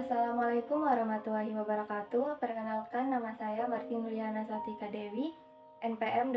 Assalamualaikum warahmatullahi wabarakatuh. Perkenalkan, nama saya Martin Nuliana Satika Dewi, NPM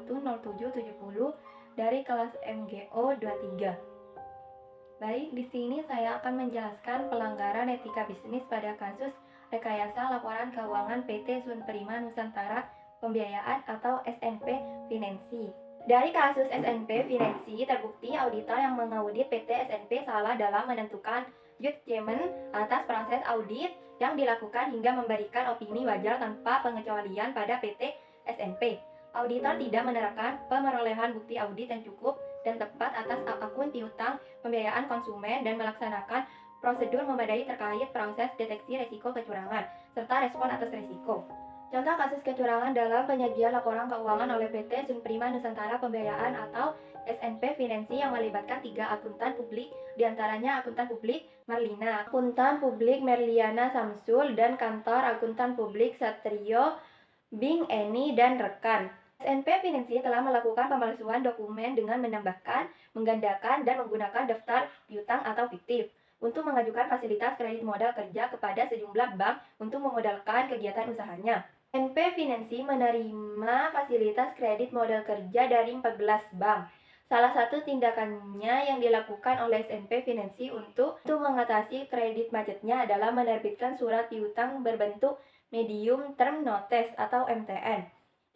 2302210770 dari kelas MGO 23. Baik, di sini saya akan menjelaskan pelanggaran etika bisnis pada kasus rekayasa laporan keuangan PT Sun Prima Nusantara Pembiayaan atau SNP Finansi. Dari kasus SNP Finansi, terbukti auditor yang mengaudit PT SNP salah dalam menentukan judgement atas proses audit yang dilakukan hingga memberikan opini wajar tanpa pengecualian pada PT SNP. Auditor tidak menerapkan pemerolehan bukti audit yang cukup dan tepat atas akun piutang pembiayaan konsumen dan melaksanakan prosedur memadai terkait proses deteksi risiko kecurangan serta respon atas risiko. Contoh kasus kecurangan dalam penyajian laporan keuangan oleh PT Sun Prima Nusantara Pembiayaan atau SNP Finansi yang melibatkan 3 akuntan publik, diantaranya akuntan publik Marlina, akuntan publik Merliana Samsul, dan kantor akuntan publik Satrio Bing Eni dan rekan. SNP Finansi telah melakukan pemalsuan dokumen dengan menambahkan, menggandakan, dan menggunakan daftar piutang atau fiktif untuk mengajukan fasilitas kredit modal kerja kepada sejumlah bank untuk memodalkan kegiatan usahanya. SNP Finansi menerima fasilitas kredit modal kerja dari 14 bank. Salah satu tindakannya yang dilakukan oleh SNP Finansi untuk mengatasi kredit macetnya adalah menerbitkan surat piutang berbentuk medium term notice atau MTN.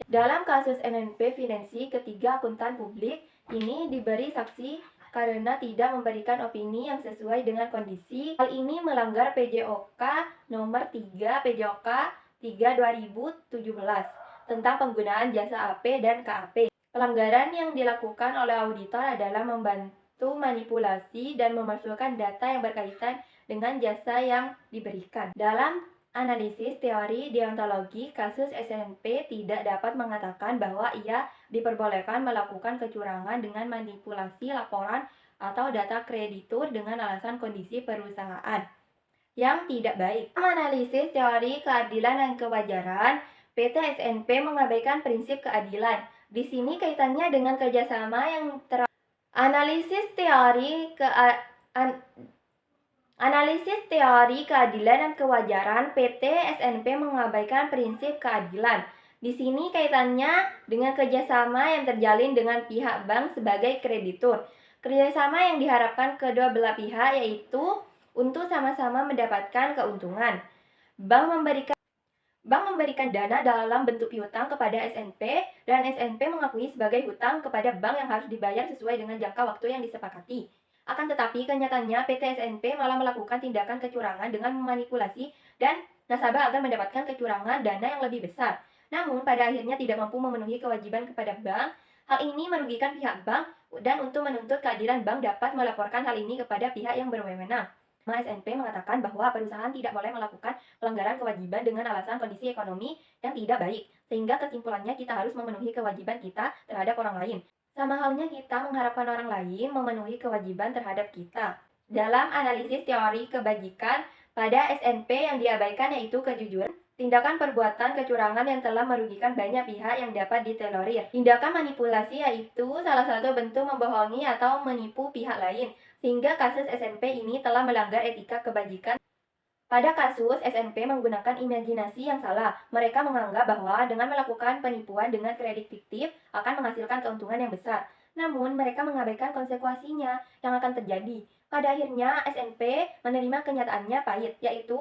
Dalam kasus SNP Finansi, ketiga akuntan publik ini diberi saksi karena tidak memberikan opini yang sesuai dengan kondisi. Hal ini melanggar PJOK nomor 3 PJOK 3/2017 tentang penggunaan jasa AP dan KAP. Pelanggaran yang dilakukan oleh auditor adalah membantu manipulasi dan memasukkan data yang berkaitan dengan jasa yang diberikan. Dalam analisis teori deontologi, kasus SNP tidak dapat mengatakan bahwa ia diperbolehkan melakukan kecurangan dengan manipulasi laporan atau data kreditur dengan alasan kondisi perusahaan yang tidak baik. Analisis teori keadilan dan kewajaran, PT SNP mengabaikan prinsip keadilan. Di sini kaitannya dengan kerjasama yang Analisis teori keadilan dan kewajaran, PT SNP mengabaikan prinsip keadilan. Di sini kaitannya dengan kerjasama yang terjalin dengan pihak bank sebagai kreditur. Kerjasama yang diharapkan kedua belah pihak yaitu untuk sama-sama mendapatkan keuntungan. Bank memberikan dana dalam bentuk piutang kepada SNP dan SNP mengakui sebagai hutang kepada bank yang harus dibayar sesuai dengan jangka waktu yang disepakati. Akan tetapi kenyataannya PT SNP malah melakukan tindakan kecurangan dengan memanipulasi dan nasabah agar mendapatkan kecurangan dana yang lebih besar. Namun pada akhirnya tidak mampu memenuhi kewajiban kepada bank. Hal ini merugikan pihak bank dan untuk menuntut keadilan bank dapat melaporkan hal ini kepada pihak yang berwenang. SNP mengatakan bahwa perusahaan tidak boleh melakukan pelanggaran kewajiban dengan alasan kondisi ekonomi yang tidak baik, sehingga kesimpulannya kita harus memenuhi kewajiban kita terhadap orang lain. Sama halnya kita mengharapkan orang lain memenuhi kewajiban terhadap kita. Dalam analisis teori kebajikan, pada SNP yang diabaikan yaitu kejujuran, tindakan perbuatan kecurangan yang telah merugikan banyak pihak yang dapat ditolerir. Tindakan manipulasi yaitu salah satu bentuk membohongi atau menipu pihak lain, sehingga kasus SNP ini telah melanggar etika kebajikan. Pada kasus SNP menggunakan imajinasi yang salah, mereka menganggap bahwa dengan melakukan penipuan dengan kredit fiktif akan menghasilkan keuntungan yang besar. Namun mereka mengabaikan konsekuensinya yang akan terjadi. Pada akhirnya SNP menerima kenyataannya pahit, yaitu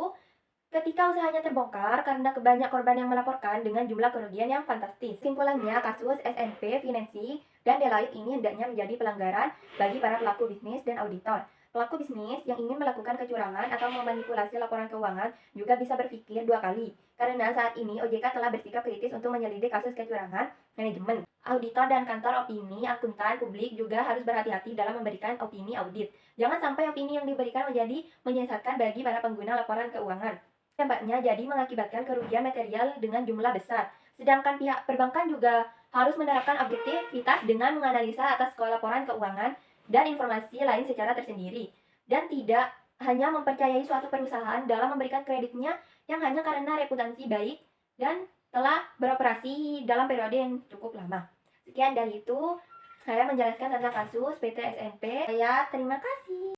ketika usahanya terbongkar karena banyak korban yang melaporkan dengan jumlah kerugian yang fantastis. Simpulannya, kasus SNP Finansi dan Deloitte ini hendaknya menjadi pelanggaran bagi para pelaku bisnis dan auditor. Pelaku bisnis yang ingin melakukan kecurangan atau memanipulasi laporan keuangan juga bisa berpikir 2 kali. Karena saat ini OJK telah bersikap kritis untuk menyelidik kasus kecurangan manajemen. Auditor dan kantor opini akuntan publik juga harus berhati-hati dalam memberikan opini audit. Jangan sampai opini yang diberikan menjadi menyesatkan bagi para pengguna laporan keuangan. Dampaknya jadi mengakibatkan kerugian material dengan jumlah besar. Sedangkan pihak perbankan juga harus menerapkan objektivitas dengan menganalisa atas laporan keuangan dan informasi lain secara tersendiri. Dan tidak hanya mempercayai suatu perusahaan dalam memberikan kreditnya yang hanya karena reputasi baik dan telah beroperasi dalam periode yang cukup lama. Sekian dari itu, saya menjelaskan tentang kasus PT SNP. Terima kasih.